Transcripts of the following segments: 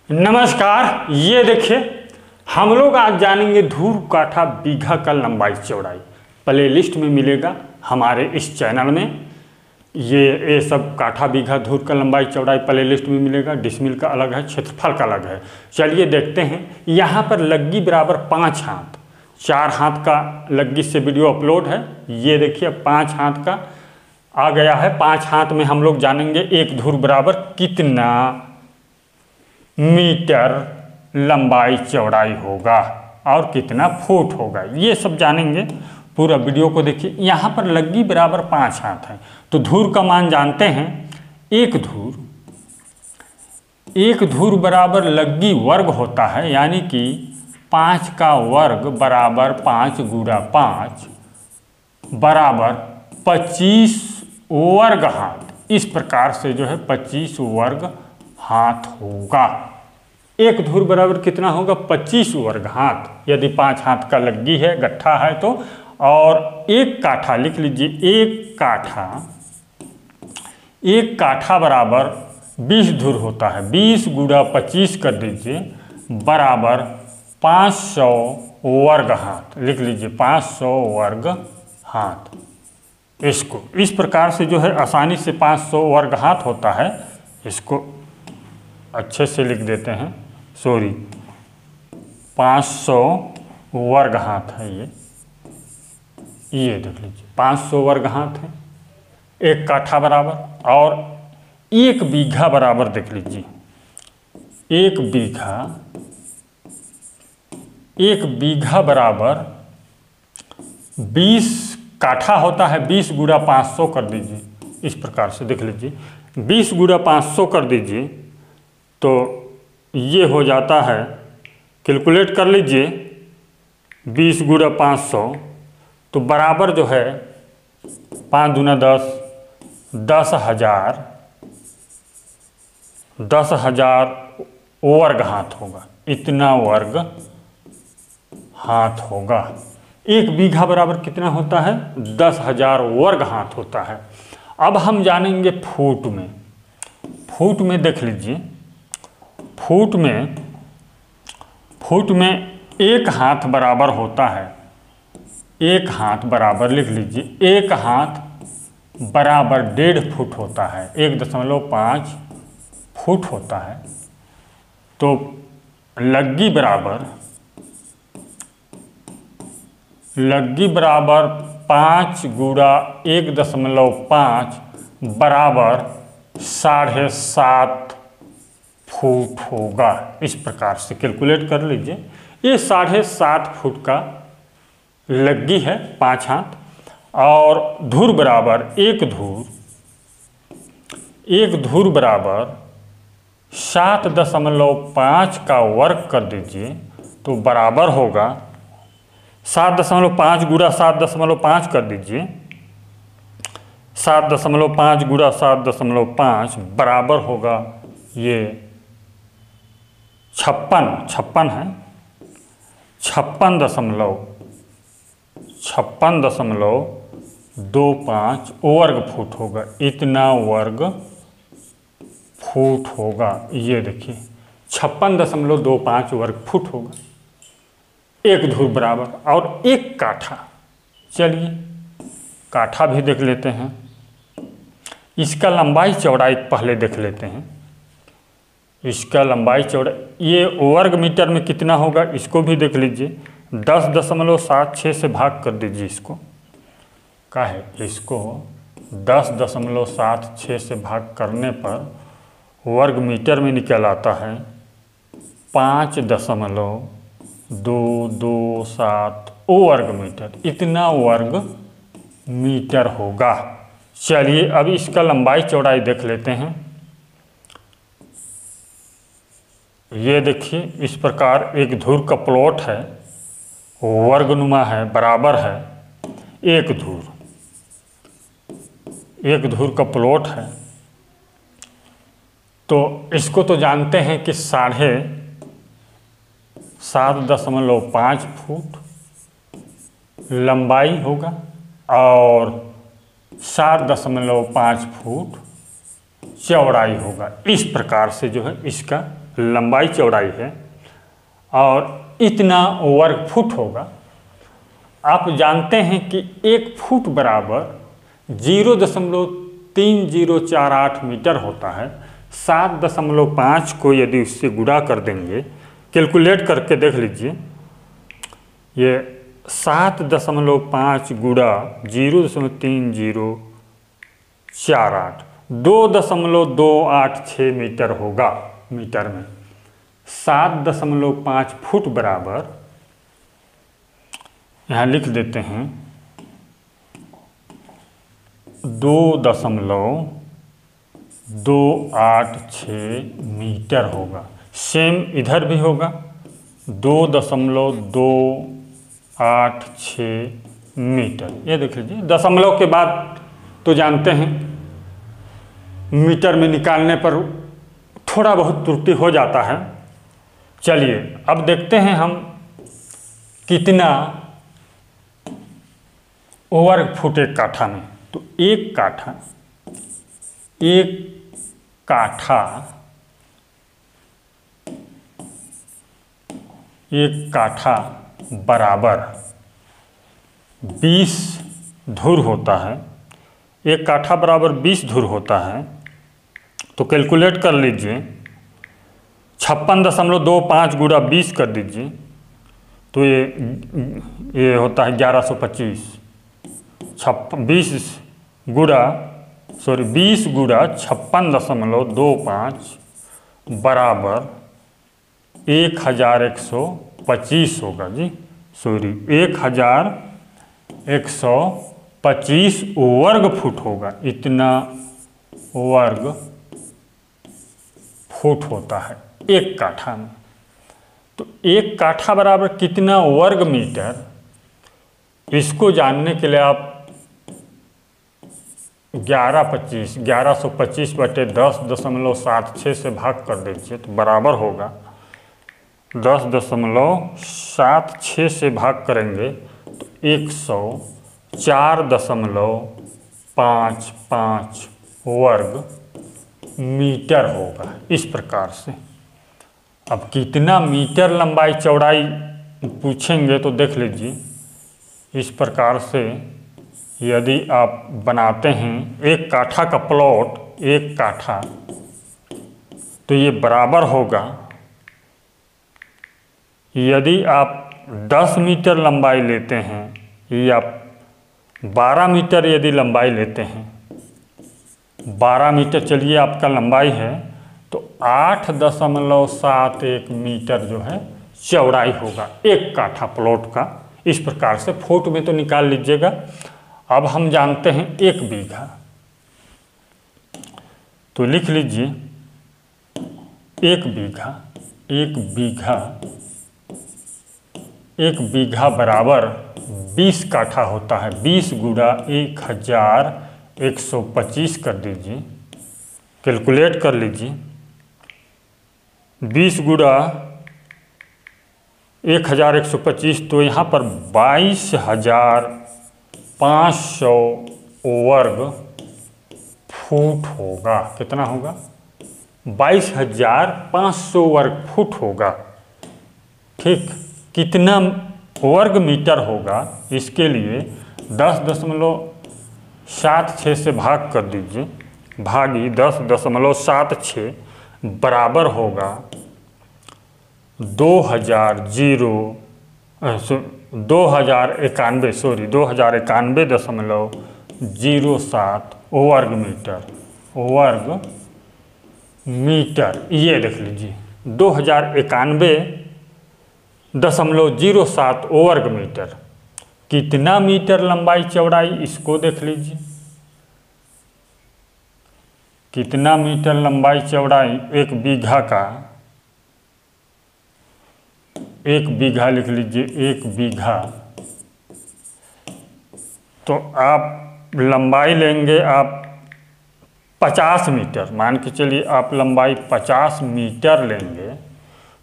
नमस्कार। ये देखिए हम लोग आज जानेंगे धूर काठा बीघा का लंबाई चौड़ाई। प्ले लिस्ट में मिलेगा हमारे इस चैनल में। ये सब काठा बीघा धूर का लंबाई चौड़ाई प्ले लिस्ट में मिलेगा। डिसमिल का अलग है, क्षेत्रफल का अलग है। चलिए देखते हैं। यहाँ पर लग्गी बराबर 5 हाथ, 4 हाथ का लग्गी से वीडियो अपलोड है। ये देखिए 5 हाथ का आ गया है। 5 हाथ में हम लोग जानेंगे एक धूर बराबर कितना मीटर लंबाई चौड़ाई होगा और कितना फुट होगा, ये सब जानेंगे। पूरा वीडियो को देखिए। यहाँ पर लग्गी बराबर 5 हाथ है तो धूर का मान जानते हैं। एक धूर बराबर लग्गी वर्ग होता है, यानी कि 5 का वर्ग बराबर 5 गुणा 5 बराबर 25 वर्ग हाथ। इस प्रकार से जो है 25 वर्ग हाथ होगा। एक धूर बराबर कितना होगा? 25 वर्ग हाथ। यदि 5 हाथ का लग्गी है, गट्ठा है तो। और एक काठा लिख लीजिए। एक काठा बराबर 20 धूर होता है। 20 गुणा 25 कर दीजिए बराबर 500 वर्ग हाथ। लिख लीजिए 500 वर्ग हाथ। इसको इस प्रकार से जो है आसानी से 500 वर्ग हाथ होता है। इसको अच्छे से लिख देते हैं। 500 वर्ग हाथ है ये देख लीजिए 500 वर्ग हाथ है एक काठा बराबर। और एक बीघा बराबर देख लीजिए। एक बीघा बराबर 20 काठा होता है। 20 गुणा 500 कर दीजिए। इस प्रकार से देख लीजिए 20 गुणा 500 कर दीजिए तो ये हो जाता है, कैलकुलेट कर लीजिए 20 गुणा 500 तो बराबर जो है 5 दूना 10, 10,000 वर्ग हाथ होगा। इतना वर्ग हाथ होगा। एक बीघा बराबर कितना होता है? 10,000 वर्ग हाथ होता है। अब हम जानेंगे फुट में। फुट में देख लीजिए। फुट में एक हाथ बराबर होता है। एक हाथ बराबर लिख लीजिए। एक हाथ बराबर 1.5 फुट होता है। 1.5 फुट होता है। तो लग्गी बराबर 5 गुणा 1.5 बराबर 7.5 फुट होगा। इस प्रकार से कैलकुलेट कर लीजिए। ये 7.5 फुट का लग्गी है 5 हाथ। और धूर बराबर एक धूर बराबर 7.5 का वर्ग कर दीजिए तो बराबर होगा 7.5 गुणा 7.5 कर दीजिए। 7.5 गुणा 7.5 बराबर होगा ये 56 है। 56.25 वर्ग फुट होगा। इतना वर्ग फुट होगा। ये देखिए 56.25 वर्ग फुट होगा एक धूर बराबर। और एक काठा, चलिए काठा भी देख लेते हैं। इसका लंबाई चौड़ाई पहले देख लेते हैं। इसका लंबाई चौड़ाई ये वर्ग मीटर में कितना होगा इसको भी देख लीजिए। 10.76 से भाग कर दीजिए। इसको क्या है? इसको 10.76 से भाग करने पर वर्ग मीटर में निकल आता है 5.227 वर्ग मीटर। इतना वर्ग मीटर होगा। चलिए अब इसका लंबाई चौड़ाई देख लेते हैं। ये देखिए इस प्रकार एक धूर का प्लॉट है, वर्गनुमा है, बराबर है। एक धूर का प्लॉट है तो इसको तो जानते हैं कि 7.5 फुट लंबाई होगा और 7.5 फुट चौड़ाई होगा। इस प्रकार से जो है इसका लंबाई चौड़ाई है और इतना वर्ग फुट होगा। आप जानते हैं कि 1 फुट बराबर 0.3048 मीटर होता है। 7.5 को यदि उससे गुणा कर देंगे, कैलकुलेट करके देख लीजिए, ये 7.5 गुणा 0.3048 2.286 मीटर होगा। मीटर में 7.5 फुट बराबर, यहाँ लिख देते हैं 2.286 मीटर होगा। सेम इधर भी होगा 2.286 मीटर। ये देख लीजिए, दशमलव के बाद तो जानते हैं मीटर में निकालने पर थोड़ा बहुत त्रुटि हो जाता है। चलिए अब देखते हैं हम कितना वर्ग फुट एक काठा में। तो एक काठा बराबर 20 धुर होता है। एक काठा बराबर 20 धुर होता है। तो कैलकुलेट कर लीजिए, 56.25 गुणा 20 कर दीजिए, तो ये होता है 1125। 20 गुणा 56.25 बराबर 1125 होगा जी। 1125 वर्ग फुट होगा। इतना वर्ग फुट होता है एक काठा में। तो एक काठा बराबर कितना वर्ग मीटर, इसको जानने के लिए आप 1125 बटे 10.76 से भाग कर दीजिए, तो बराबर होगा 10.76 से भाग करेंगे तो 104.55 वर्ग मीटर होगा। इस प्रकार से अब कितना मीटर लंबाई चौड़ाई पूछेंगे तो देख लीजिए, इस प्रकार से यदि आप बनाते हैं एक काठा का प्लॉट, एक काठा, तो ये बराबर होगा, यदि आप 10 मीटर लंबाई लेते हैं या 12 मीटर यदि लंबाई लेते हैं, 12 मीटर चलिए आपका लंबाई है, तो 8.71 मीटर जो है चौड़ाई होगा एक काठा प्लॉट का। इस प्रकार से फुट में तो निकाल लीजिएगा। अब हम जानते हैं 1 बीघा, तो लिख लीजिए 1 बीघा बराबर 20 काठा होता है। 20 गुणा 1125 कर दीजिए, कैलकुलेट कर लीजिए। 20 गुणा 1125, तो यहाँ पर 22,500 वर्ग फुट होगा। कितना होगा? 22,500 वर्ग फुट होगा। ठीक, कितना वर्ग मीटर होगा, इसके लिए 10.76 से भाग कर दीजिए, भागी 10.76 बराबर होगा 2091.07 वर्ग मीटर। ये देख लीजिए 2091.07 वर्ग मीटर। कितना मीटर लंबाई चौड़ाई, इसको देख लीजिए, कितना मीटर लंबाई चौड़ाई 1 बीघा का। 1 बीघा लिख लीजिए, 1 बीघा, तो आप लंबाई लेंगे आप 50 मीटर, मान के चलिए आप लंबाई 50 मीटर लेंगे,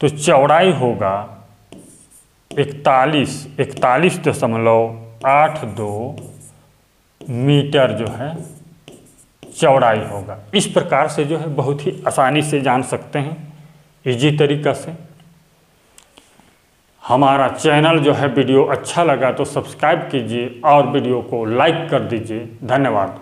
तो चौड़ाई होगा 41.82 मीटर जो है चौड़ाई होगा। इस प्रकार से जो है बहुत ही आसानी से जान सकते हैं इजी तरीका से। हमारा चैनल जो है वीडियो अच्छा लगा तो सब्सक्राइब कीजिए और वीडियो को लाइक कर दीजिए। धन्यवाद।